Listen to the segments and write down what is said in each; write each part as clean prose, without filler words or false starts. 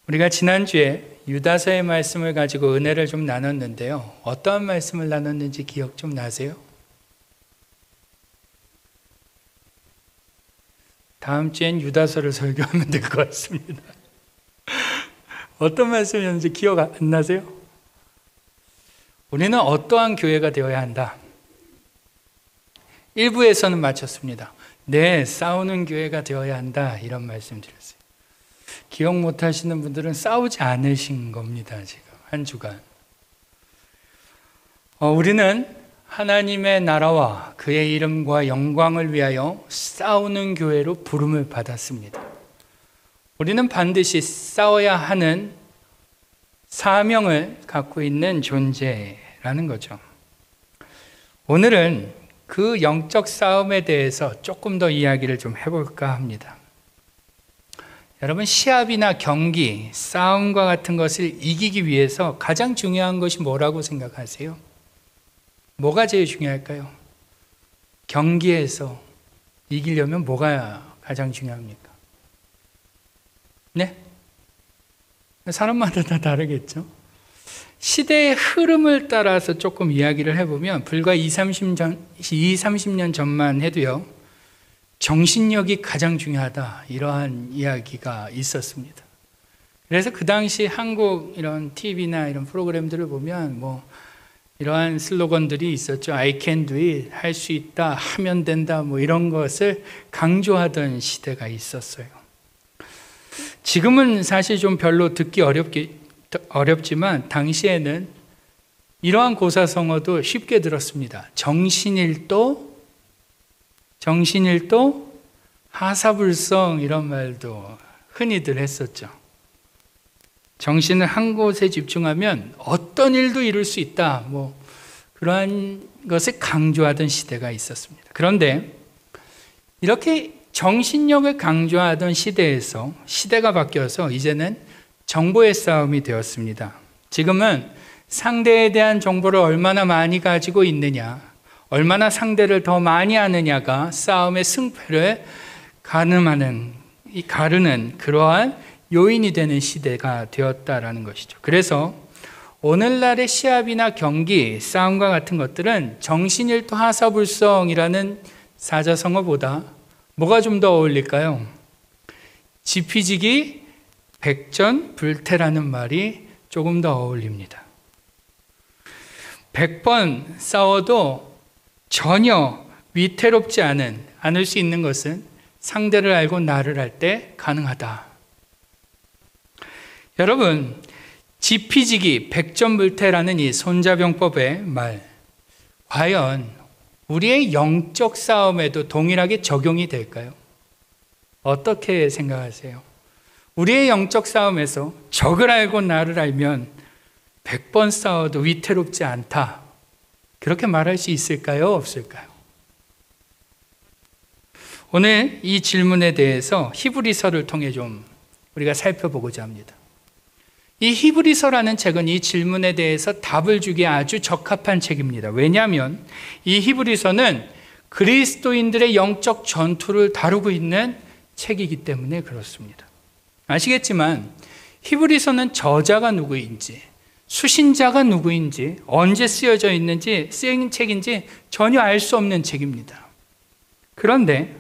우리가 지난주에 유다서의 말씀을 가지고 은혜를 좀 나눴는데요. 어떠한 말씀을 나눴는지 기억 좀 나세요? 다음 주엔 유다서를 설교하면 될 것 같습니다. 어떤 말씀이었는지 기억 안 나세요? 우리는 어떠한 교회가 되어야 한다. 1부에서는 마쳤습니다. 네, 싸우는 교회가 되어야 한다. 이런 말씀 드렸어요. 기억 못 하시는 분들은 싸우지 않으신 겁니다. 지금 한 주간. 우리는 하나님의 나라와 그의 이름과 영광을 위하여 싸우는 교회로 부름을 받았습니다. 우리는 반드시 싸워야 하는 사명을 갖고 있는 존재라는 거죠. 오늘은 그 영적 싸움에 대해서 조금 더 이야기를 좀 해볼까 합니다. 여러분, 시합이나 경기, 싸움과 같은 것을 이기기 위해서 가장 중요한 것이 뭐라고 생각하세요? 뭐가 제일 중요할까요? 경기에서 이기려면 뭐가 가장 중요합니까? 네? 사람마다 다 다르겠죠? 시대의 흐름을 따라서 조금 이야기를 해보면 불과 30년 전만 해도요, 정신력이 가장 중요하다, 이러한 이야기가 있었습니다. 그래서 그 당시 한국 이런 TV나 이런 프로그램들을 보면 이러한 슬로건들이 있었죠. I can do it, 할 수 있다, 하면 된다, 이런 것을 강조하던 시대가 있었어요. 지금은 사실 좀 별로 듣기 어렵지만 당시에는 이러한 고사성어도 쉽게 들었습니다. 정신일도, 하사불성, 이런 말도 흔히들 했었죠. 정신을 한 곳에 집중하면 어떤 일도 이룰 수 있다, 그러한 것을 강조하던 시대가 있었습니다. 그런데 이렇게 정신력을 강조하던 시대에서 시대가 바뀌어서 이제는 정보의 싸움이 되었습니다. 지금은 상대에 대한 정보를 얼마나 많이 가지고 있느냐, 얼마나 상대를 더 많이 아느냐가 싸움의 승패를 가르는 그러한 요인이 되는 시대가 되었다라는 것이죠. 그래서 오늘날의 시합이나 경기, 싸움과 같은 것들은 정신일도 하사불성이라는 사자성어보다 뭐가 좀 더 어울릴까요? 지피지기 백전불태라는 말이 조금 더 어울립니다. 100번 싸워도 전혀 위태롭지 않을 수 있는 것은 상대를 알고 나를 알 때 가능하다. 여러분, 지피지기 백전불태라는 이 손자병법의 말, 과연 우리의 영적 싸움에도 동일하게 적용이 될까요? 어떻게 생각하세요? 우리의 영적 싸움에서 적을 알고 나를 알면 100번 싸워도 위태롭지 않다, 그렇게 말할 수 있을까요? 없을까요? 오늘 이 질문에 대해서 히브리서를 통해 좀 우리가 살펴보고자 합니다. 이 히브리서라는 책은 이 질문에 대해서 답을 주기에 아주 적합한 책입니다. 왜냐하면 이 히브리서는 그리스도인들의 영적 전투를 다루고 있는 책이기 때문에 그렇습니다. 아시겠지만 히브리서는 저자가 누구인지, 수신자가 누구인지, 언제 쓰여져 있는지, 쓰인 책인지 전혀 알 수 없는 책입니다. 그런데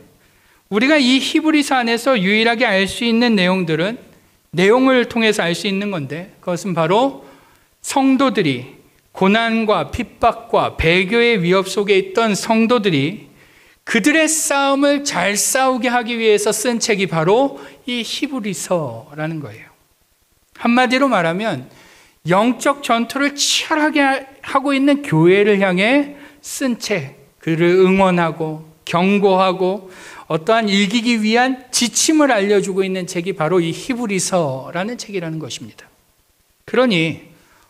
우리가 이 히브리서 안에서 유일하게 알 수 있는 내용을 통해서 알 수 있는 건데, 그것은 바로 성도들이 고난과 핍박과 배교의 위협 속에 있던 성도들이 그들의 싸움을 잘 싸우게 하기 위해서 쓴 책이 바로 이 히브리서라는 거예요. 한마디로 말하면 영적 전투를 치열하게 하고 있는 교회를 향해 쓴 책, 그를 응원하고 경고하고 어떠한 이기기 위한 지침을 알려주고 있는 책이 바로 이 히브리서라는 책이라는 것입니다. 그러니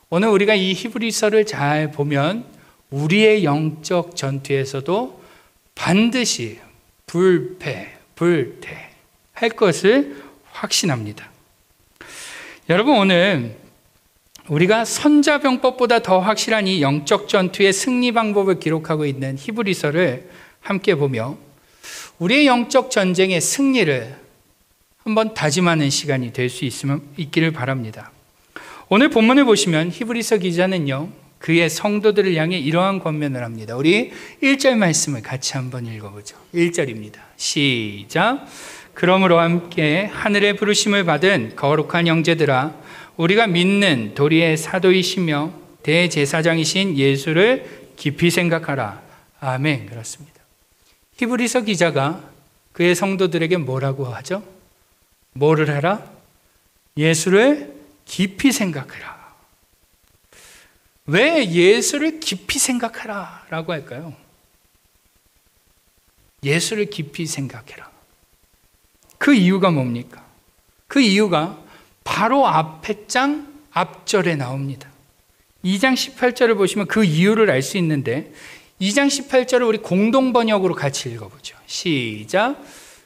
오늘 우리가 이 히브리서를 잘 보면 우리의 영적 전투에서도 반드시 불태할 것을 확신합니다. 여러분, 오늘 우리가 손자병법보다 더 확실한 이 영적 전투의 승리 방법을 기록하고 있는 히브리서를 함께 보며 우리의 영적 전쟁의 승리를 한번 다짐하는 시간이 될 수 있기를 바랍니다. 오늘 본문을 보시면 히브리서 기자는요, 그의 성도들을 향해 이러한 권면을 합니다. 우리 1절 말씀을 같이 한번 읽어보죠. 1절입니다. 시작. 그러므로 함께 하늘의 부르심을 받은 거룩한 형제들아, 우리가 믿는 도리의 사도이시며 대제사장이신 예수를 깊이 생각하라. 아멘. 그렇습니다. 히브리서 기자가 그의 성도들에게 뭐라고 하죠? 뭐를 하라? 예수를 깊이 생각하라. 왜 예수를 깊이 생각하라 라고 할까요? 예수를 깊이 생각해라. 그 이유가 뭡니까? 그 이유가 바로 앞에 장 앞절에 나옵니다. 2장 18절을 보시면 그 이유를 알 수 있는데, 2장 18절을 우리 공동번역으로 같이 읽어보죠. 시작.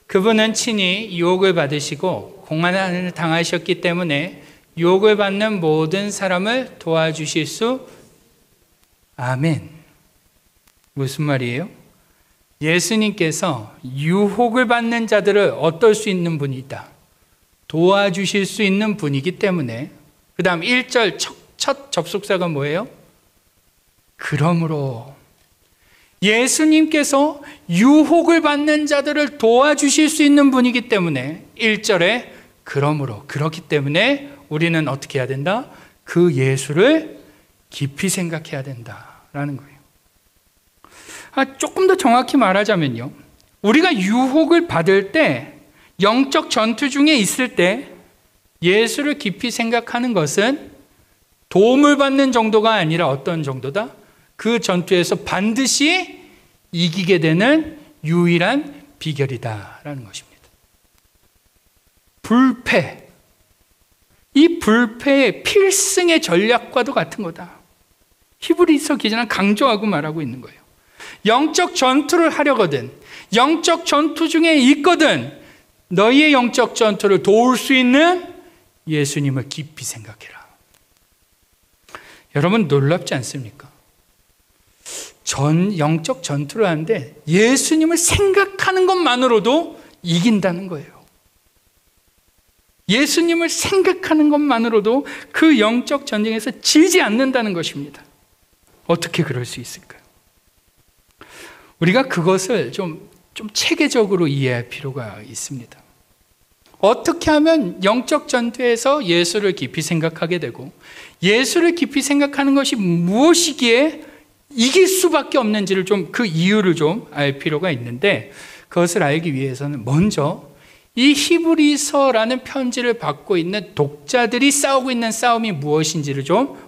그분은 친히 유혹을 받으시고 고난을 당하셨기 때문에 유혹을 받는 모든 사람을 도와주실 수. 아멘. 무슨 말이에요? 예수님께서 유혹을 받는 자들을 어떨 수 있는 분이다. 도와주실 수 있는 분이기 때문에. 그 다음 1절 첫 접속사가 뭐예요? 그러므로. 예수님께서 유혹을 받는 자들을 도와주실 수 있는 분이기 때문에 1절에 그러므로, 그렇기 때문에 우리는 어떻게 해야 된다? 그 예수를 깊이 생각해야 된다라는 거예요. 조금 더 정확히 말하자면요, 우리가 유혹을 받을 때, 영적 전투 중에 있을 때 예수를 깊이 생각하는 것은 도움을 받는 정도가 아니라 어떤 정도다? 그 전투에서 반드시 이기게 되는 유일한 비결이다라는 것입니다. 불패. 이 불패의 필승의 전략과도 같은 거다. 히브리서 기자는 강조하고 말하고 있는 거예요. 영적 전투를 하려거든, 영적 전투 중에 있거든, 너희의 영적 전투를 도울 수 있는 예수님을 깊이 생각해라. 여러분, 놀랍지 않습니까? 영적 전투를 하는데 예수님을 생각하는 것만으로도 이긴다는 거예요. 예수님을 생각하는 것만으로도 그 영적 전쟁에서 지지 않는다는 것입니다. 어떻게 그럴 수 있을까요? 우리가 그것을 좀 체계적으로 이해할 필요가 있습니다. 어떻게 하면 영적 전투에서 예수를 깊이 생각하게 되고, 예수를 깊이 생각하는 것이 무엇이기에 이길 수밖에 없는지를 그 이유를 알 필요가 있는데, 그것을 알기 위해서는 먼저 이 히브리서라는 편지를 받고 있는 독자들이 싸우고 있는 싸움이 무엇인지를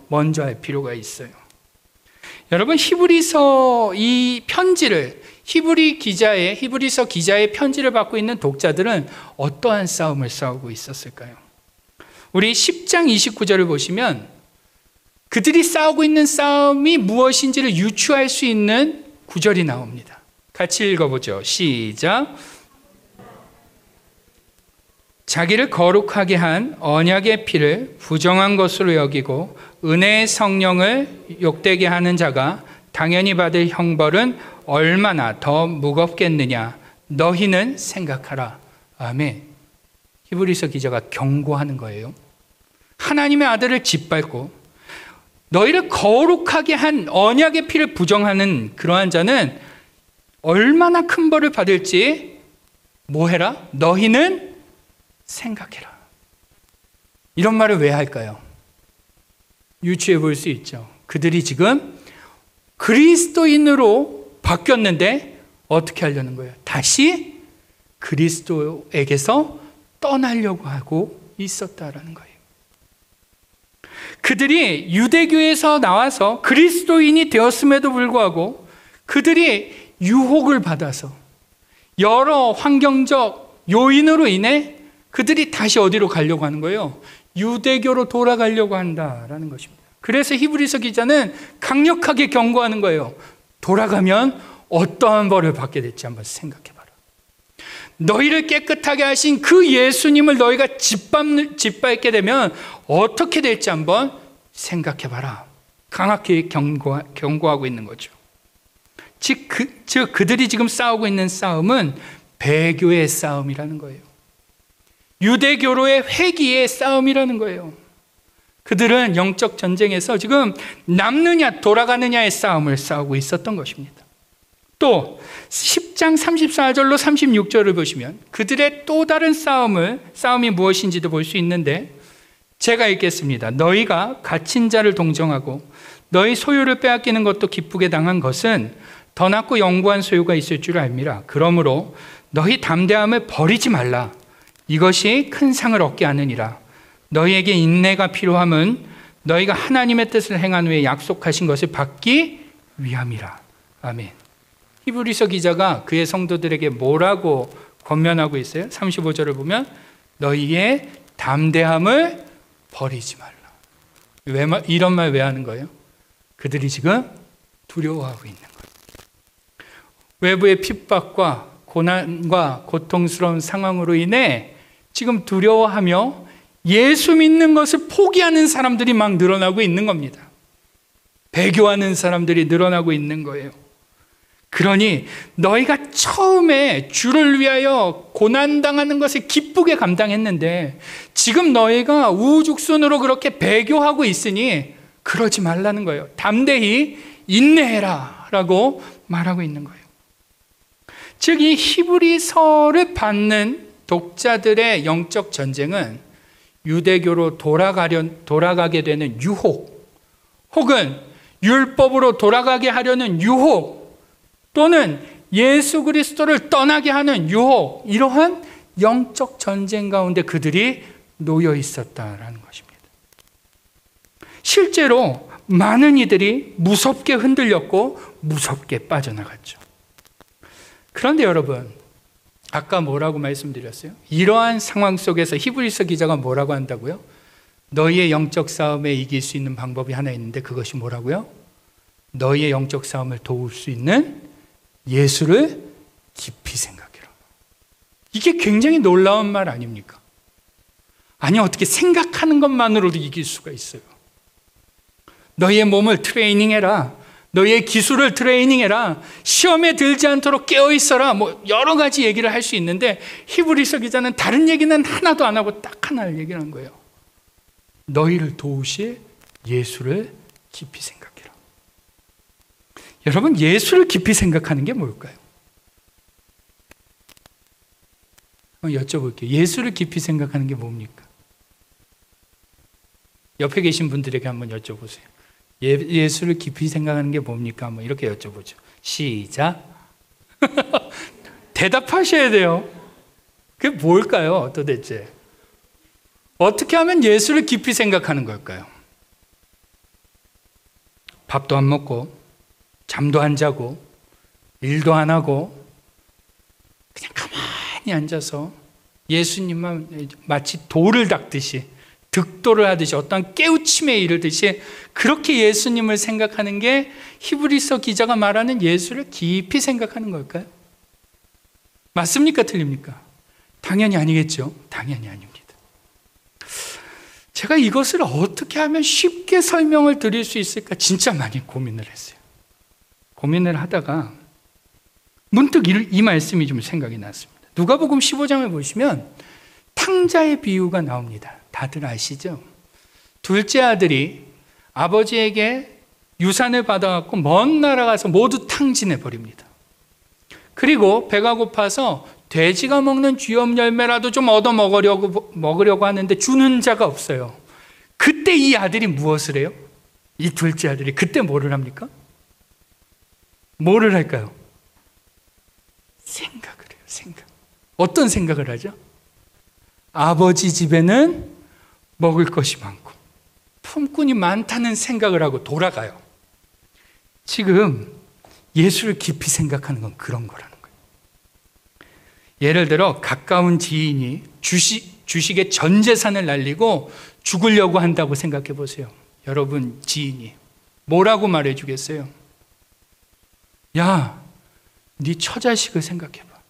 먼저 알 필요가 있어요. 여러분, 히브리서 이 편지를, 히브리서 기자의 편지를 받고 있는 독자들은 어떠한 싸움을 싸우고 있었을까요? 우리 10장 29절을 보시면 그들이 싸우고 있는 싸움이 무엇인지를 유추할 수 있는 구절이 나옵니다. 같이 읽어보죠. 시작. 자기를 거룩하게 한 언약의 피를 부정한 것으로 여기고 은혜의 성령을 욕되게 하는 자가 당연히 받을 형벌은 얼마나 더 무겁겠느냐. 너희는 생각하라. 아멘. 히브리서 기자가 경고하는 거예요. 하나님의 아들을 짓밟고 너희를 거룩하게 한 언약의 피를 부정하는 그러한 자는 얼마나 큰 벌을 받을지 뭐 해라? 너희는 생각해라. 이런 말을 왜 할까요? 유추해 볼 수 있죠. 그들이 지금 그리스도인으로 바뀌었는데 어떻게 하려는 거예요? 다시 그리스도에게서 떠나려고 하고 있었다라는 거예요. 그들이 유대교에서 나와서 그리스도인이 되었음에도 불구하고 그들이 유혹을 받아서 여러 환경적 요인으로 인해 그들이 다시 어디로 가려고 하는 거예요? 유대교로 돌아가려고 한다라는 것입니다. 그래서 히브리서 기자는 강력하게 경고하는 거예요. 돌아가면 어떠한 벌을 받게 될지 한번 생각해봐라. 너희를 깨끗하게 하신 그 예수님을 너희가 짓밟게 되면 어떻게 될지 한번 생각해봐라. 강하게 경고하고 있는 거죠. 즉 그들이 지금 싸우고 있는 싸움은 배교의 싸움이라는 거예요. 유대교로의 회귀의 싸움이라는 거예요. 그들은 영적 전쟁에서 지금 남느냐 돌아가느냐의 싸움을 싸우고 있었던 것입니다. 또 10장 34절로 36절을 보시면 그들의 또 다른 싸움이 무엇인지도 볼 수 있는데, 제가 읽겠습니다. 너희가 갇힌 자를 동정하고 너희 소유를 빼앗기는 것도 기쁘게 당한 것은 더 낫고 영구한 소유가 있을 줄 알미라. 그러므로 너희 담대함을 버리지 말라. 이것이 큰 상을 얻게 하느니라. 너희에게 인내가 필요함은 너희가 하나님의 뜻을 행한 후에 약속하신 것을 받기 위함이라. 아멘. 히브리서 기자가 그의 성도들에게 뭐라고 권면하고 있어요? 35절을 보면 너희의 담대함을 버리지 말라. 이런 말 왜 하는 거예요? 그들이 지금 두려워하고 있는 거예요. 외부의 핍박과 고난과 고통스러운 상황으로 인해 지금 두려워하며 예수 믿는 것을 포기하는 사람들이 막 늘어나고 있는 겁니다. 배교하는 사람들이 늘어나고 있는 거예요. 그러니 너희가 처음에 주를 위하여 고난당하는 것을 기쁘게 감당했는데 지금 너희가 우후죽순으로 그렇게 배교하고 있으니 그러지 말라는 거예요. 담대히 인내해라 라고 말하고 있는 거예요. 즉 이 히브리서를 받는 독자들의 영적 전쟁은 유대교로 돌아가게 되는 유혹, 혹은 율법으로 돌아가게 하려는 유혹, 또는 예수 그리스도를 떠나게 하는 유혹, 이러한 영적 전쟁 가운데 그들이 놓여 있었다라는 것입니다. 실제로 많은 이들이 무섭게 흔들렸고 무섭게 빠져나갔죠. 그런데 여러분, 아까 뭐라고 말씀드렸어요? 이러한 상황 속에서 히브리서 기자가 뭐라고 한다고요? 너희의 영적 싸움에 이길 수 있는 방법이 하나 있는데 그것이 뭐라고요? 너희의 영적 싸움을 도울 수 있는 예수를 깊이 생각해라. 이게 굉장히 놀라운 말 아닙니까? 아니, 어떻게 생각하는 것만으로도 이길 수가 있어요? 너희의 몸을 트레이닝해라. 너희의 기술을 트레이닝해라. 시험에 들지 않도록 깨어있어라. 뭐 여러 가지 얘기를 할 수 있는데 히브리서 기자는 다른 얘기는 하나도 안 하고 딱 하나를 얘기를 한 거예요. 너희를 도우실 예수를 깊이 생각해라. 여러분, 예수를 깊이 생각하는 게 뭘까요? 여쭤볼게요. 예수를 깊이 생각하는 게 뭡니까? 옆에 계신 분들에게 한번 여쭤보세요. 예수를 깊이 생각하는 게 뭡니까? 한번 이렇게 여쭤보죠. 시작. 대답하셔야 돼요. 그게 뭘까요, 도대체? 어떻게 하면 예수를 깊이 생각하는 걸까요? 밥도 안 먹고, 잠도 안 자고, 일도 안 하고, 그냥 가만히 앉아서 예수님만 마치 돌을 닦듯이, 득도를 하듯이, 어떤 깨우침에 이르듯이 그렇게 예수님을 생각하는 게 히브리서 기자가 말하는 예수를 깊이 생각하는 걸까요? 맞습니까? 틀립니까? 당연히 아니겠죠. 당연히 아닙니다. 제가 이것을 어떻게 하면 쉽게 설명을 드릴 수 있을까 진짜 많이 고민을 했어요. 고민을 하다가 문득 이 말씀이 좀 생각이 났습니다. 누가복음 15장을 보시면 탕자의 비유가 나옵니다. 다들 아시죠? 둘째 아들이 아버지에게 유산을 받아갖고 먼 나라 가서 모두 탕진해 버립니다. 그리고 배가 고파서 돼지가 먹는 쥐염 열매라도 좀 얻어 먹으려고 하는데 주는 자가 없어요. 그때 이 아들이 무엇을 해요? 이 둘째 아들이 그때 뭐를 합니까? 뭐를 할까요? 생각을 해요. 생각. 어떤 생각을 하죠? 아버지 집에는 먹을 것이 많고 품꾼이 많다는 생각을 하고 돌아가요. 지금 예수를 깊이 생각하는 건 그런 거라는 거예요. 예를 들어 가까운 지인이 주식의 전 재산을 날리고 죽으려고 한다고 생각해 보세요. 여러분 지인이 뭐라고 말해 주겠어요? 야, 네 처자식을 생각해 봐.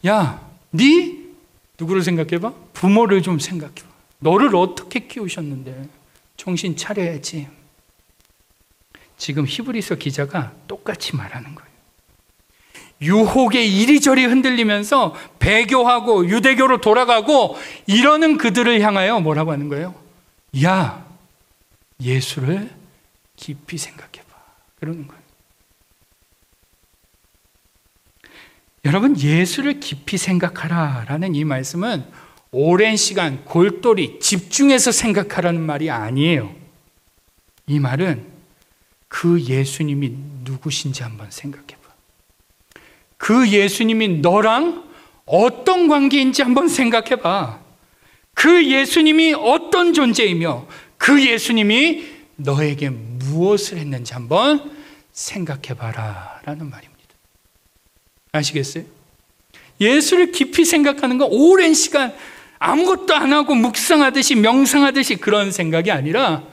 야, 네 누구를 생각해 봐? 부모를 좀 생각해 봐. 너를 어떻게 키우셨는데 정신 차려야지. 지금 히브리서 기자가 똑같이 말하는 거예요. 유혹에 이리저리 흔들리면서 배교하고 유대교로 돌아가고 이러는 그들을 향하여 뭐라고 하는 거예요? 야, 예수를 깊이 생각해봐. 그러는 거예요. 여러분, 예수를 깊이 생각하라 라는 이 말씀은 오랜 시간 골똘히 집중해서 생각하라는 말이 아니에요. 이 말은 그 예수님이 누구신지 한번 생각해봐. 그 예수님이 너랑 어떤 관계인지 한번 생각해봐. 그 예수님이 어떤 존재이며 그 예수님이 너에게 무엇을 했는지 한번 생각해봐라 라는 말입니다. 아시겠어요? 예수를 깊이 생각하는 건 오랜 시간 아무것도 안 하고 묵상하듯이 명상하듯이 그런 생각이 아니라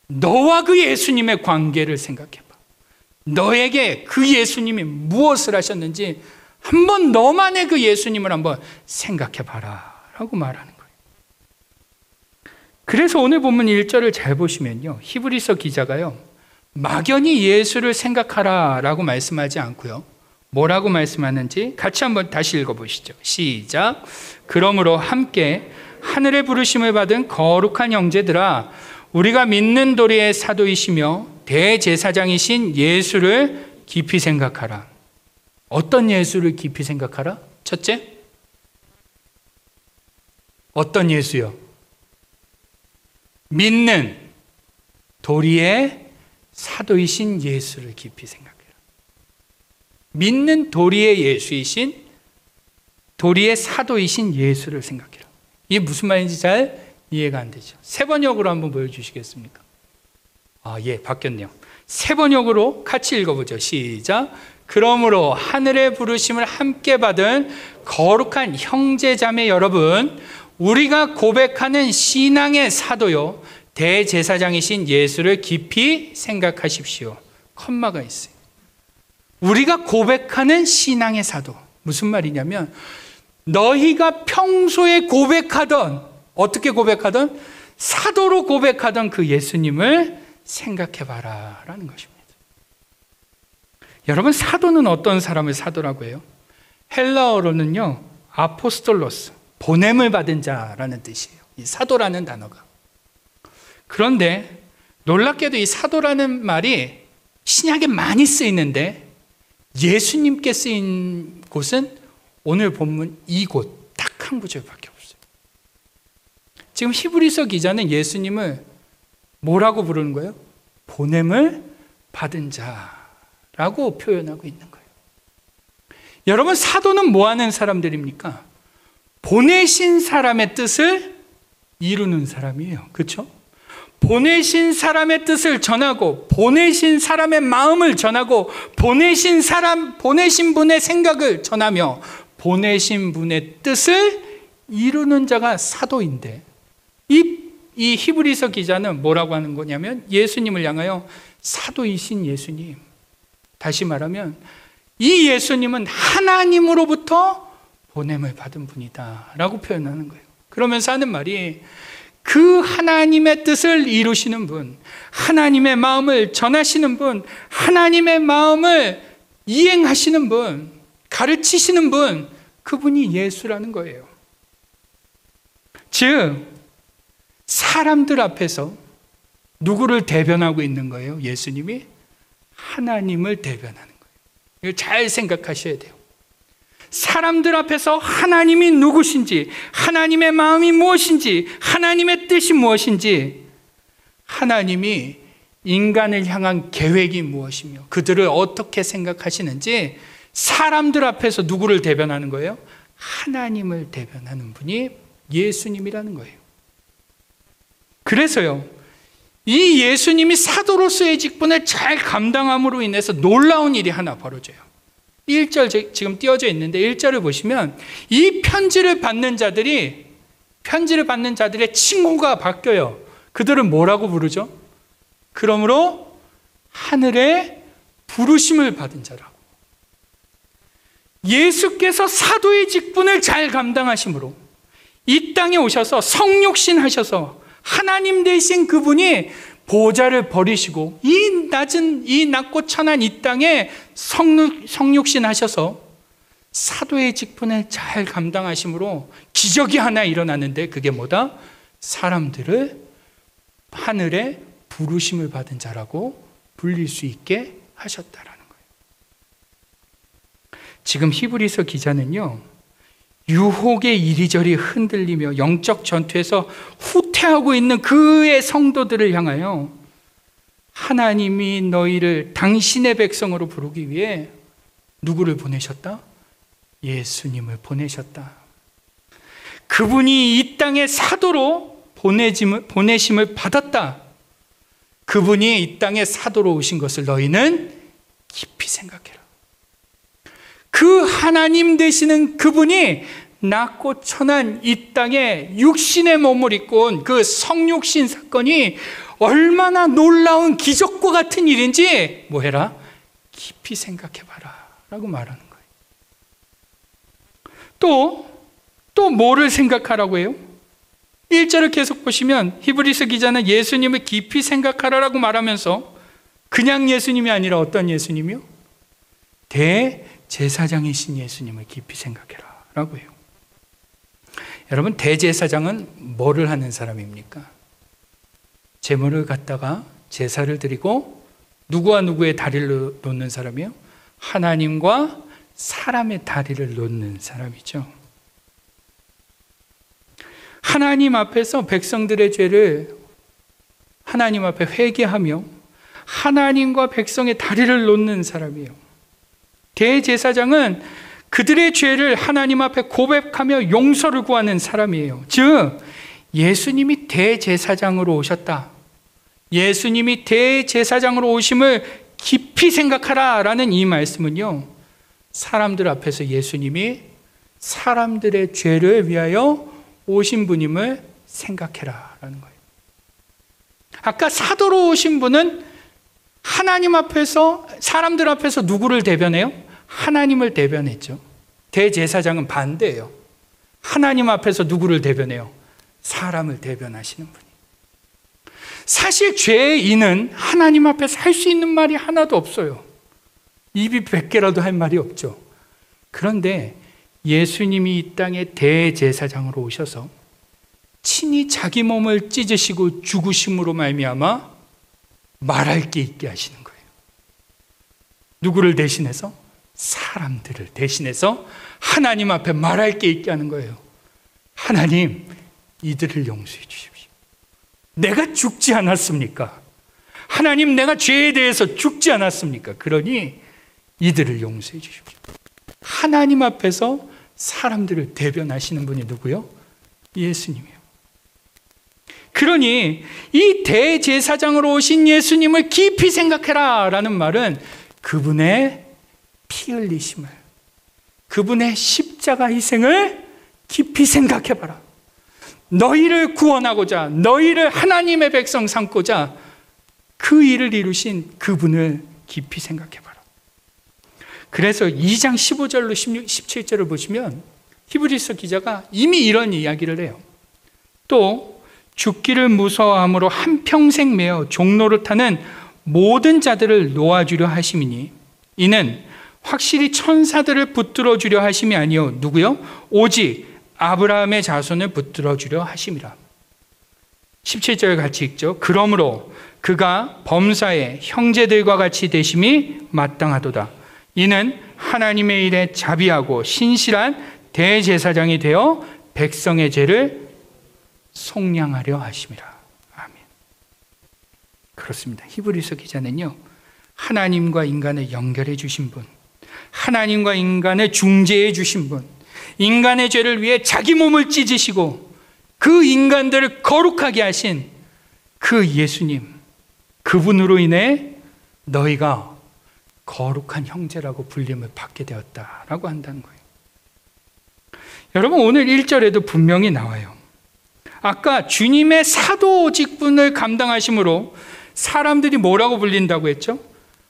너와 그 예수님의 관계를 생각해봐. 너에게 그 예수님이 무엇을 하셨는지 한번 너만의 그 예수님을 한번 생각해봐라 라고 말하는 거예요. 그래서 오늘 본문 1절을 잘 보시면요, 히브리서 기자가요, 막연히 예수를 생각하라 라고 말씀하지 않고요, 뭐라고 말씀하는지 같이 한번 다시 읽어보시죠. 시작. 그러므로 함께 하늘의 부르심을 받은 거룩한 형제들아, 우리가 믿는 도리의 사도이시며 대제사장이신 예수를 깊이 생각하라. 어떤 예수를 깊이 생각하라? 첫째, 어떤 예수요? 믿는 도리의 사도이신 예수를 깊이 생각해라. 믿는 도리의 예수이신, 도리의 사도이신 예수를 생각해라. 이게 무슨 말인지 잘 이해가 안 되죠. 세 번역으로 한번 보여주시겠습니까? 예, 바뀌었네요. 세 번역으로 같이 읽어보죠. 시작. 그러므로 하늘의 부르심을 함께 받은 거룩한 형제자매 여러분, 우리가 고백하는 신앙의 사도요 대제사장이신 예수를 깊이 생각하십시오. 컴마가 있어요. 우리가 고백하는 신앙의 사도, 무슨 말이냐면 너희가 평소에 고백하던, 어떻게 고백하던, 사도로 고백하던 그 예수님을 생각해봐라 라는 것입니다. 여러분, 사도는 어떤 사람을 사도라고 해요? 헬라어로는요, 아포스톨로스, 보냄을 받은 자라는 뜻이에요. 이 사도라는 단어가. 그런데 놀랍게도 이 사도라는 말이 신약에 많이 쓰이는데 예수님께 쓰인 곳은 오늘 본문 이곳 딱 한 구절밖에 없어요. 지금 히브리서 기자는 예수님을 뭐라고 부르는 거예요? 보냄을 받은 자라고 표현하고 있는 거예요. 여러분, 사도는 뭐 하는 사람들입니까? 보내신 사람의 뜻을 이루는 사람이에요. 그렇죠? 보내신 사람의 뜻을 전하고, 보내신 사람의 마음을 전하고, 보내신 분의 생각을 전하며, 보내신 분의 뜻을 이루는 자가 사도인데, 이 히브리서 기자는 뭐라고 하는 거냐면 예수님을 향하여 사도이신 예수님, 다시 말하면 이 예수님은 하나님으로부터 보냄을 받은 분이다 라고 표현하는 거예요. 그러면서 하는 말이, 그 하나님의 뜻을 이루시는 분, 하나님의 마음을 전하시는 분, 하나님의 마음을 이행하시는 분, 가르치시는 분, 그분이 예수라는 거예요. 즉, 사람들 앞에서 누구를 대변하고 있는 거예요? 예수님이 하나님을 대변하는 거예요. 이거 잘 생각하셔야 돼요. 사람들 앞에서 하나님이 누구신지, 하나님의 마음이 무엇인지, 하나님의 뜻이 무엇인지, 하나님이 인간을 향한 계획이 무엇이며 그들을 어떻게 생각하시는지 사람들 앞에서 누구를 대변하는 거예요? 하나님을 대변하는 분이 예수님이라는 거예요. 그래서요, 이 예수님이 사도로서의 직분을 잘 감당함으로 인해서 놀라운 일이 하나 벌어져요. 1절 지금 띄어져 있는데 1절을 보시면 이 편지를 받는 자들의 칭호가 바뀌어요. 그들은 뭐라고 부르죠? 그러므로 하늘의 부르심을 받은 자라고. 예수께서 사도의 직분을 잘 감당하심으로 이 땅에 오셔서 성육신 하셔서 하나님 되신 그분이 보좌를 버리시고 이 낮은 이 낮고 천한 이 땅에 성육신 하셔서 사도의 직분을 잘 감당하심으로 기적이 하나 일어나는데 그게 뭐다? 사람들을 하늘에 부르심을 받은 자라고 불릴 수 있게 하셨다라는 거예요. 지금 히브리서 기자는요, 유혹에 이리저리 흔들리며 영적 전투에서 후퇴하고 있는 그의 성도들을 향하여 하나님이 너희를 당신의 백성으로 부르기 위해 누구를 보내셨다? 예수님을 보내셨다. 그분이 이 땅의 사도로 보내심을 받았다. 그분이 이 땅에 사도로 오신 것을 너희는 깊이 생각해라. 그 하나님 되시는 그분이 낮고 천한 이 땅에 육신의 몸을 입고 온 그 성육신 사건이 얼마나 놀라운 기적과 같은 일인지 뭐 해라? 깊이 생각해봐라 라고 말하는 거예요. 또 뭐를 생각하라고 해요? 1절을 계속 보시면 히브리서 기자는 예수님을 깊이 생각하라라고 말하면서 그냥 예수님이 아니라 어떤 예수님이요? 대제사장이신 예수님을 깊이 생각해라 라고 해요. 여러분, 대제사장은 뭐를 하는 사람입니까? 제물을 갖다가 제사를 드리고 누구와 누구의 다리를 놓는 사람이요? 하나님과 사람의 다리를 놓는 사람이죠. 하나님 앞에서 백성들의 죄를 하나님 앞에 회개하며 하나님과 백성의 다리를 놓는 사람이에요. 대제사장은 그들의 죄를 하나님 앞에 고백하며 용서를 구하는 사람이에요. 즉 예수님이 대제사장으로 오셨다. 예수님이 대제사장으로 오심을 깊이 생각하라 라는 이 말씀은요, 사람들 앞에서 예수님이 사람들의 죄를 위하여 오신 분임을 생각해라 라는 거예요. 아까 사도로 오신 분은 하나님 앞에서, 사람들 앞에서 누구를 대변해요? 하나님을 대변했죠. 대제사장은 반대예요. 하나님 앞에서 누구를 대변해요? 사람을 대변하시는 분이. 사실 죄인은 하나님 앞에서 할 수 있는 말이 하나도 없어요. 입이 100개라도 할 말이 없죠. 그런데 예수님이 이 땅에 대제사장으로 오셔서 친히 자기 몸을 찢으시고 죽으심으로 말미암아 말할 게 있게 하시는 거예요. 누구를 대신해서? 사람들을 대신해서 하나님 앞에 말할 게 있게 하는 거예요. 하나님, 이들을 용서해 주십시오. 내가 죽지 않았습니까? 하나님, 내가 죄에 대해서 죽지 않았습니까? 그러니 이들을 용서해 주십시오. 하나님 앞에서 사람들을 대변하시는 분이 누구요? 예수님이요. 그러니 이 대제사장으로 오신 예수님을 깊이 생각해라 라는 말은 그분의 피 흘리심을, 그분의 십자가 희생을 깊이 생각해봐라. 너희를 구원하고자, 너희를 하나님의 백성 삼고자 그 일을 이루신 그분을 깊이 생각해봐라. 그래서 2장 15절로 17절을 보시면 히브리서 기자가 이미 이런 이야기를 해요. 또 죽기를 무서워함으로 한평생 매어 종노릇하는 모든 자들을 놓아주려 하심이니 이는 확실히 천사들을 붙들어 주려 하심이 아니요 누구요? 오직 아브라함의 자손을 붙들어 주려 하심이라. 17절 같이 읽죠. 그러므로 그가 범사에 형제들과 같이 되심이 마땅하도다. 이는 하나님의 일에 자비하고 신실한 대제사장이 되어 백성의 죄를 속량하려 하심이라. 아멘. 그렇습니다. 히브리서 기자는요, 하나님과 인간을 연결해 주신 분, 하나님과 인간을 중재해 주신 분, 인간의 죄를 위해 자기 몸을 찢으시고 그 인간들을 거룩하게 하신 그 예수님, 그분으로 인해 너희가 거룩한 형제라고 불림을 받게 되었다라고 한다는 거예요. 여러분, 오늘 1절에도 분명히 나와요. 아까 주님의 사도 직분을 감당하심으로 사람들이 뭐라고 불린다고 했죠?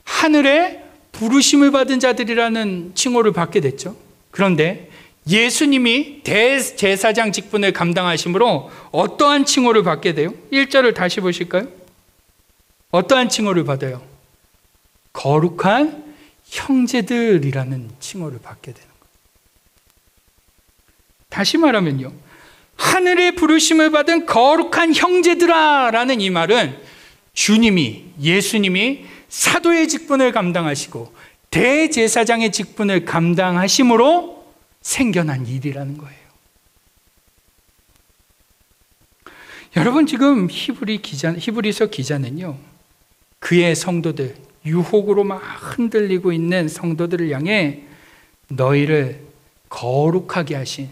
하늘에 부르심을 받은 자들이라는 칭호를 받게 됐죠. 그런데 예수님이 대제사장 직분을 감당하심으로 어떠한 칭호를 받게 돼요? 1절을 다시 보실까요? 어떠한 칭호를 받아요? 거룩한 형제들이라는 칭호를 받게 되는 거예요. 다시 말하면요, 하늘의 부르심을 받은 거룩한 형제들아 라는 이 말은 주님이, 예수님이 사도의 직분을 감당하시고 대제사장의 직분을 감당하심으로 생겨난 일이라는 거예요. 여러분, 지금 히브리서 기자는요, 그의 성도들, 유혹으로 막 흔들리고 있는 성도들을 향해 너희를 거룩하게 하신,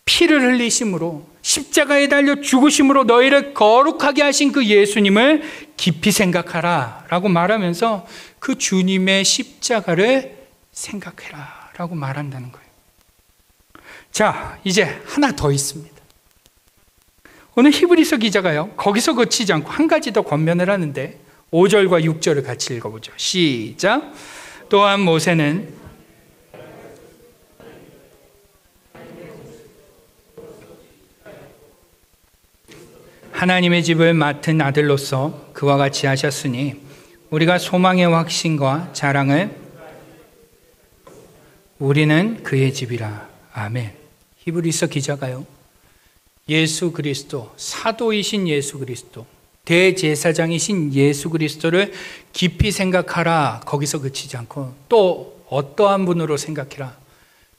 피를 흘리심으로 십자가에 달려 죽으심으로 너희를 거룩하게 하신 그 예수님을 깊이 생각하라 라고 말하면서 그 주님의 십자가를 생각해라 라고 말한다는 거예요. 자, 이제 하나 더 있습니다. 오늘 히브리서 기자가요, 거기서 그치지 않고 한 가지 더 권면을 하는데 5절과 6절을 같이 읽어보죠. 시작. 또한 모세는 하나님의 집을 맡은 아들로서 그와 같이 하셨으니 우리가 소망의 확신과 자랑을 우리는 그의 집이라. 아멘. 히브리서 기자가요, 예수 그리스도, 사도이신 예수 그리스도, 대제사장이신 예수 그리스도를 깊이 생각하라, 거기서 그치지 않고 또 어떠한 분으로 생각해라.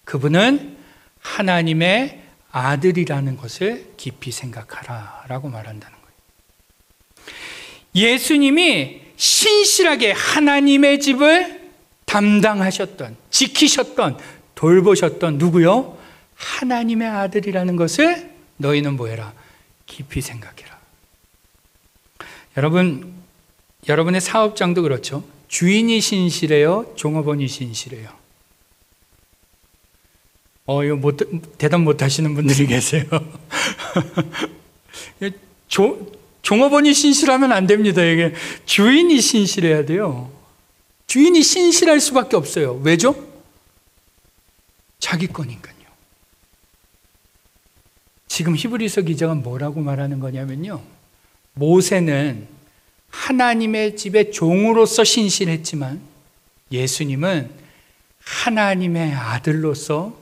그분은 하나님의 아들이라는 것을 깊이 생각하라 라고 말한다는 거예요. 예수님이 신실하게 하나님의 집을 담당하셨던, 지키셨던, 돌보셨던 누구요? 하나님의 아들이라는 것을 너희는 뭐해라? 깊이 생각해라. 여러분, 여러분의 사업장도 그렇죠. 주인이 신실해요? 종업원이 신실해요? 이거 대답 못 하시는 분들이 계세요. 종업원이 신실하면 안 됩니다. 이게 주인이 신실해야 돼요. 주인이 신실할 수밖에 없어요. 왜죠? 자기 거니까요. 지금 히브리서 기자가 뭐라고 말하는 거냐면요, 모세는 하나님의 집의 종으로서 신실했지만 예수님은 하나님의 아들로서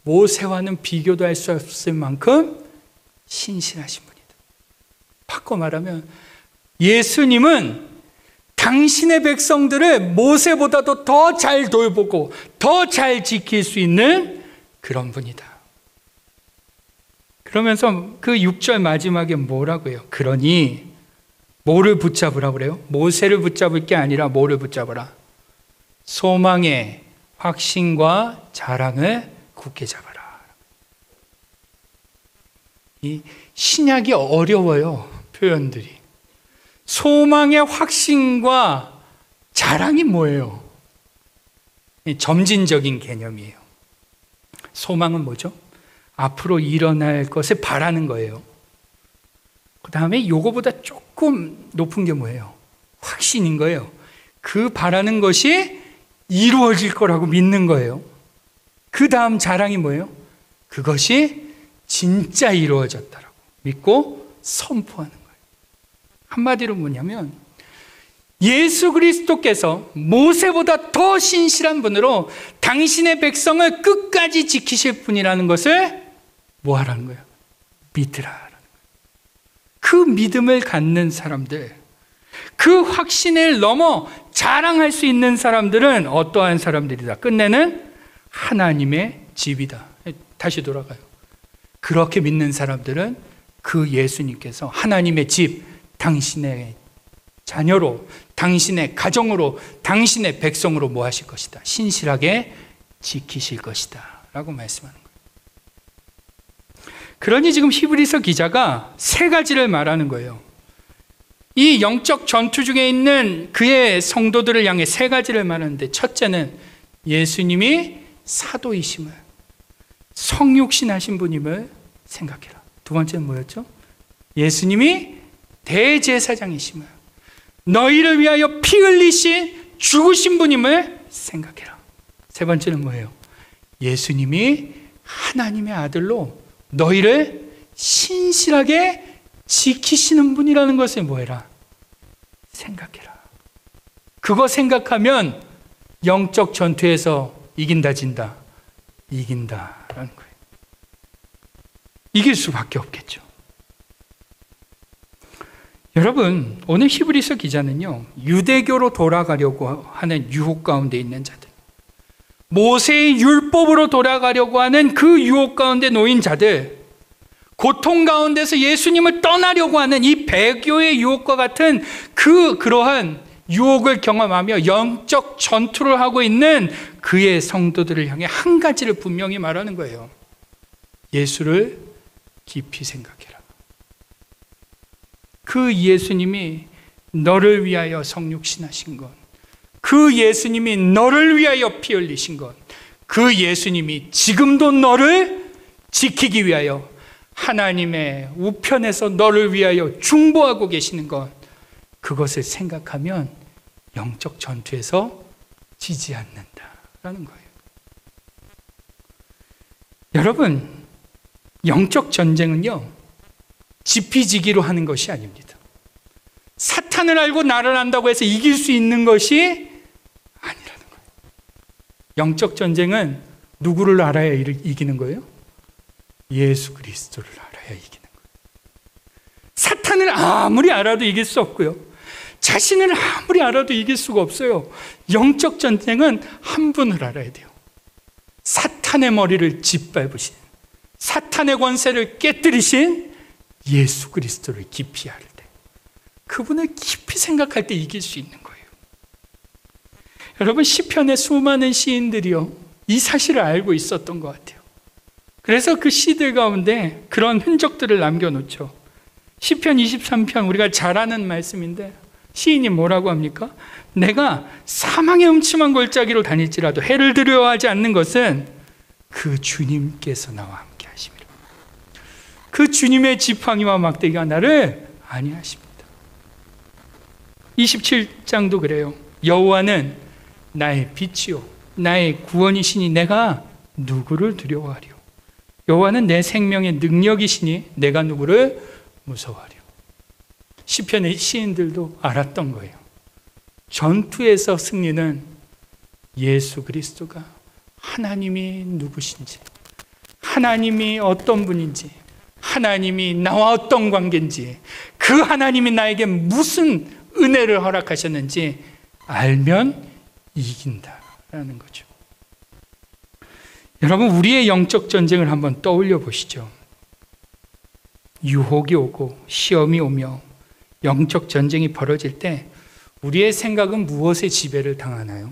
모세와는 비교도 할 수 없을 만큼 신실하신 분이다. 바꿔 말하면 예수님은 당신의 백성들을 모세보다도 더 잘 돌보고 더 잘 지킬 수 있는 그런 분이다. 그러면서 그 6절 마지막에 뭐라고 해요? 그러니 뭐를 붙잡으라고 그래요? 모세를 붙잡을 게 아니라 뭐를 붙잡으라? 소망의 확신과 자랑을 굳게 잡아라. 이 신약이 어려워요, 표현들이. 소망의 확신과 자랑이 뭐예요? 점진적인 개념이에요. 소망은 뭐죠? 앞으로 일어날 것을 바라는 거예요. 그 다음에 요거보다 조금 높은 게 뭐예요? 확신인 거예요. 그 바라는 것이 이루어질 거라고 믿는 거예요. 그 다음 자랑이 뭐예요? 그것이 진짜 이루어졌다라고 믿고 선포하는 거예요. 한마디로 뭐냐면 예수 그리스도께서 모세보다 더 신실한 분으로 당신의 백성을 끝까지 지키실 분이라는 것을 뭐 하라는 거예요? 믿으라라는 거예요. 그 믿음을 갖는 사람들, 그 확신을 넘어 자랑할 수 있는 사람들은 어떠한 사람들이다? 끝내는 하나님의 집이다. 다시 돌아가요. 그렇게 믿는 사람들은 그 예수님께서 하나님의 집, 당신의 자녀로, 당신의 가정으로, 당신의 백성으로 뭐 하실 것이다? 신실하게 지키실 것이다 라고 말씀하는 거예요. 그러니 지금 히브리서 기자가 세 가지를 말하는 거예요. 이 영적 전투 중에 있는 그의 성도들을 향해 세 가지를 말하는데, 첫째는 예수님이 사도이심을, 성육신하신 분임을 생각해라. 두 번째는 뭐였죠? 예수님이 대제사장이심을, 너희를 위하여 피 흘리신 죽으신 분임을 생각해라. 세 번째는 뭐예요? 예수님이 하나님의 아들로 너희를 신실하게 지키시는 분이라는 것을 뭐해라? 생각해라. 그거 생각하면 영적 전투에서 이긴다, 진다. 이긴다라는 거예요. 이길 수밖에 없겠죠. 여러분, 오늘 히브리서 기자는요, 유대교로 돌아가려고 하는 유혹 가운데 있는 자들, 모세의 율법으로 돌아가려고 하는 그 유혹 가운데 놓인 자들, 고통 가운데서 예수님을 떠나려고 하는 이 배교의 유혹과 같은 그러한 유혹을 경험하며 영적 전투를 하고 있는 그의 성도들을 향해 한 가지를 분명히 말하는 거예요. 예수를 깊이 생각해라. 그 예수님이 너를 위하여 성육신하신 것, 그 예수님이 너를 위하여 피 흘리신 것, 그 예수님이 지금도 너를 지키기 위하여 하나님의 우편에서 너를 위하여 중보하고 계시는 것, 그것을 생각하면 영적 전투에서 지지 않는다라는 거예요. 여러분, 영적 전쟁은요, 지피지기로 하는 것이 아닙니다. 사탄을 알고 나를 안다고 해서 이길 수 있는 것이 아니라는 거예요. 영적 전쟁은 누구를 알아야 이기는 거예요? 예수 그리스도를 알아야 이기는 거예요. 사탄을 아무리 알아도 이길 수 없고요, 자신을 아무리 알아도 이길 수가 없어요. 영적 전쟁은 한 분을 알아야 돼요. 사탄의 머리를 짓밟으신, 사탄의 권세를 깨뜨리신 예수 그리스도를 깊이 알 때, 그분을 깊이 생각할 때 이길 수 있는 거예요. 여러분, 시편의 수많은 시인들이요, 이 사실을 알고 있었던 것 같아요. 그래서 그 시들 가운데 그런 흔적들을 남겨놓죠. 시편 23편, 우리가 잘 아는 말씀인데 시인이 뭐라고 합니까? 내가 사망의 음침한 골짜기로 다닐지라도 해를 두려워하지 않는 것은 그 주님께서 나와 함께 하심이라. 그 주님의 지팡이와 막대기가 나를 안위하십니다. 27장도 그래요. 여호와는 나의 빛이요 나의 구원이시니 내가 누구를 두려워하리요. 여호와는 내 생명의 능력이시니 내가 누구를 무서워하리요. 시편의 시인들도 알았던 거예요. 전투에서 승리는 예수 그리스도가 하나님이 누구신지, 하나님이 어떤 분인지, 하나님이 나와 어떤 관계인지, 그 하나님이 나에게 무슨 은혜를 허락하셨는지 알면 이긴다라는 거죠. 여러분, 우리의 영적 전쟁을 한번 떠올려 보시죠. 유혹이 오고 시험이 오며 영적 전쟁이 벌어질 때 우리의 생각은 무엇에 지배를 당하나요?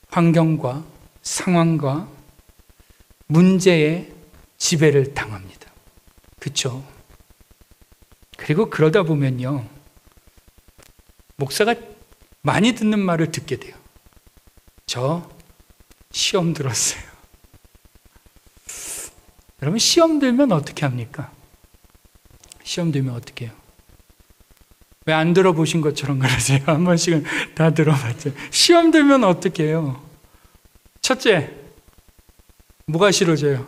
환경과 상황과 문제에 지배를 당합니다. 그렇죠? 그리고 그러다 보면요, 목사가 많이 듣는 말을 듣게 돼요. 저 시험 들었어요. 여러분, 시험 들면 어떻게 합니까? 시험 들면 어떻게 해요? 왜 안 들어보신 것처럼 그러세요? 한 번씩은 다 들어봤죠. 시험 들면 어떻게 해요? 첫째, 뭐가 싫어져요?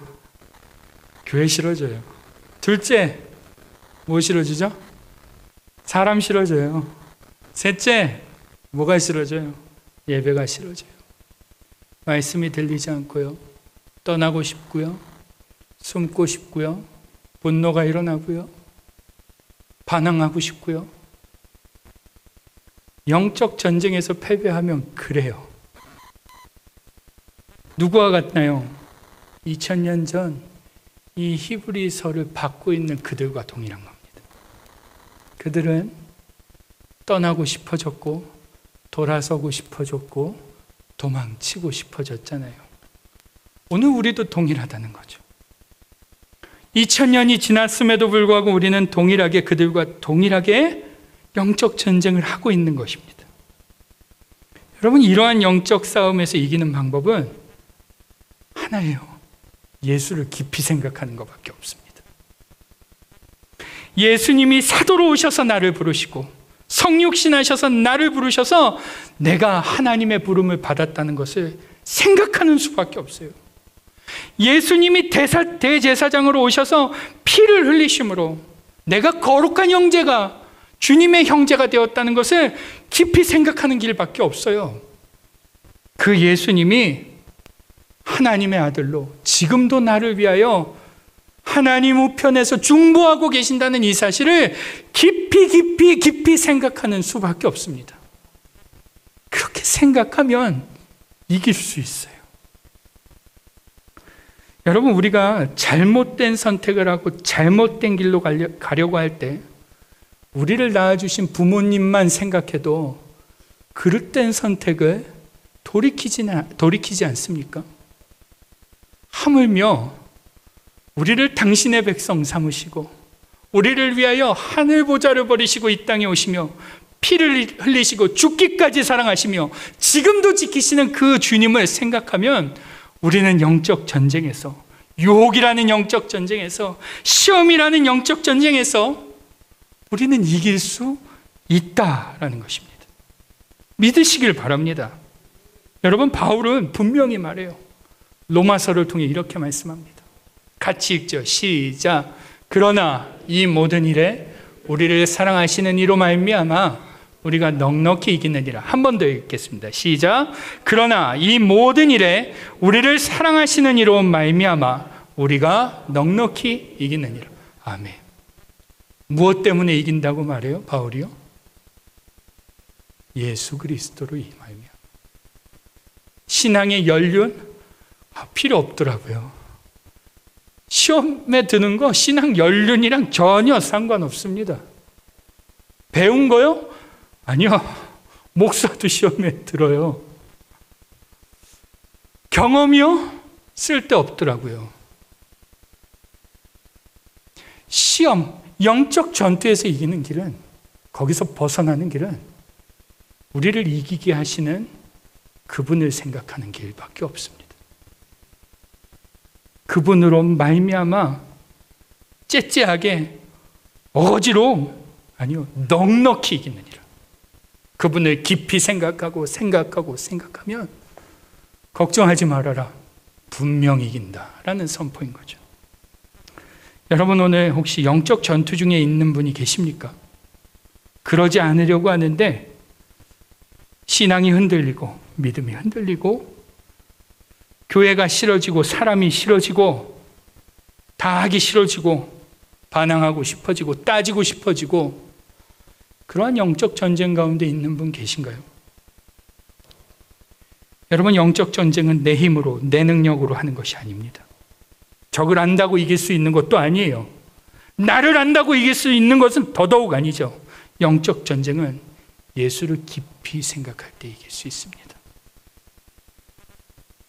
교회 싫어져요. 둘째, 뭐 싫어지죠? 사람 싫어져요. 셋째, 뭐가 싫어져요? 예배가 싫어져요. 말씀이 들리지 않고요, 떠나고 싶고요, 숨고 싶고요, 분노가 일어나고요, 반항하고 싶고요. 영적 전쟁에서 패배하면 그래요. 누구와 같나요? 2000년 전 이 히브리서를 받고 있는 그들과 동일한 겁니다. 그들은 떠나고 싶어졌고, 돌아서고 싶어졌고, 도망치고 싶어졌잖아요. 오늘 우리도 동일하다는 거죠. 2000년이 지났음에도 불구하고 우리는 동일하게 그들과 동일하게 영적 전쟁을 하고 있는 것입니다. 여러분, 이러한 영적 싸움에서 이기는 방법은 하나예요. 예수를 깊이 생각하는 것밖에 없습니다. 예수님이 사도로 오셔서 나를 부르시고 성육신하셔서 나를 부르셔서 내가 하나님의 부름을 받았다는 것을 생각하는 수밖에 없어요. 예수님이 대제사장으로 오셔서 피를 흘리심으로 내가 거룩한 형제가 주님의 형제가 되었다는 것을 깊이 생각하는 길밖에 없어요. 그 예수님이 하나님의 아들로 지금도 나를 위하여 하나님 우편에서 중보하고 계신다는 이 사실을 깊이 생각하는 수밖에 없습니다. 그렇게 생각하면 이길 수 있어요. 여러분, 우리가 잘못된 선택을 하고 잘못된 길로 가려고 할 때 우리를 낳아주신 부모님만 생각해도 그릇된 선택을 돌이키지 않습니까? 하물며 우리를 당신의 백성 삼으시고 우리를 위하여 하늘 보좌를 버리시고 이 땅에 오시며 피를 흘리시고 죽기까지 사랑하시며 지금도 지키시는 그 주님을 생각하면 우리는 영적 전쟁에서, 유혹이라는 영적 전쟁에서, 시험이라는 영적 전쟁에서 우리는 이길 수 있다라는 것입니다. 믿으시길 바랍니다. 여러분, 바울은 분명히 말해요. 로마서를 통해 이렇게 말씀합니다. 같이 읽죠. 시작. 그러나 이 모든 일에 우리를 사랑하시는 이로 말미암아 우리가 넉넉히 이기느니라. 한 번 더 읽겠습니다. 시작. 그러나 이 모든 일에 우리를 사랑하시는 이로 말미암아 우리가 넉넉히 이기느니라. 아멘. 무엇 때문에 이긴다고 말해요? 바울이요? 예수 그리스도로 말미암아. 신앙의 연륜? 필요 없더라고요. 시험에 드는 거 신앙 연륜이랑 전혀 상관없습니다. 배운 거요? 아니요. 목사도 시험에 들어요. 경험이요? 쓸데없더라고요. 시험, 영적 전투에서 이기는 길은, 거기서 벗어나는 길은 우리를 이기게 하시는 그분을 생각하는 길밖에 없습니다. 그분으로 말미암아 째째하게, 어거지로, 아니요, 넉넉히 이기느니라. 그분을 깊이 생각하면 걱정하지 말아라. 분명히 이긴다라는 선포인 거죠. 여러분, 오늘 혹시 영적 전투 중에 있는 분이 계십니까? 그러지 않으려고 하는데 신앙이 흔들리고 믿음이 흔들리고 교회가 싫어지고 사람이 싫어지고 다 하기 싫어지고 반항하고 싶어지고 따지고 싶어지고 그러한 영적 전쟁 가운데 있는 분 계신가요? 여러분, 영적 전쟁은 내 힘으로, 내 능력으로 하는 것이 아닙니다. 적을 안다고 이길 수 있는 것도 아니에요. 나를 안다고 이길 수 있는 것은 더더욱 아니죠. 영적 전쟁은 예수를 깊이 생각할 때 이길 수 있습니다.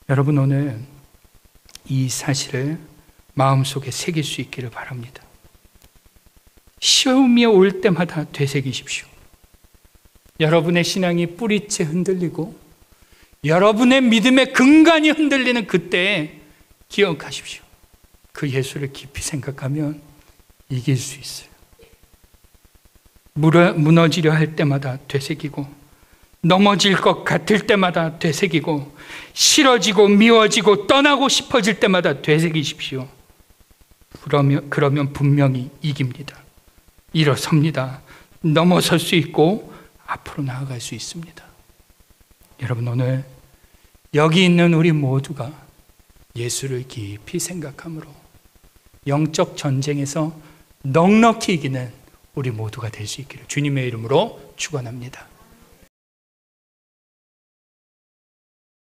여러분, 오늘 이 사실을 마음속에 새길 수 있기를 바랍니다. 시험이 올 때마다 되새기십시오. 여러분의 신앙이 뿌리째 흔들리고 여러분의 믿음의 근간이 흔들리는 그때에 기억하십시오. 그 예수를 깊이 생각하면 이길 수 있어요. 무너지려 할 때마다 되새기고 넘어질 것 같을 때마다 되새기고 싫어지고 미워지고 떠나고 싶어질 때마다 되새기십시오. 그러면 분명히 이깁니다. 일어섭니다. 넘어설 수 있고 앞으로 나아갈 수 있습니다. 여러분, 오늘 여기 있는 우리 모두가 예수를 깊이 생각함으로 영적 전쟁에서 넉넉히 이기는 우리 모두가 될 수 있기를 주님의 이름으로 축원합니다.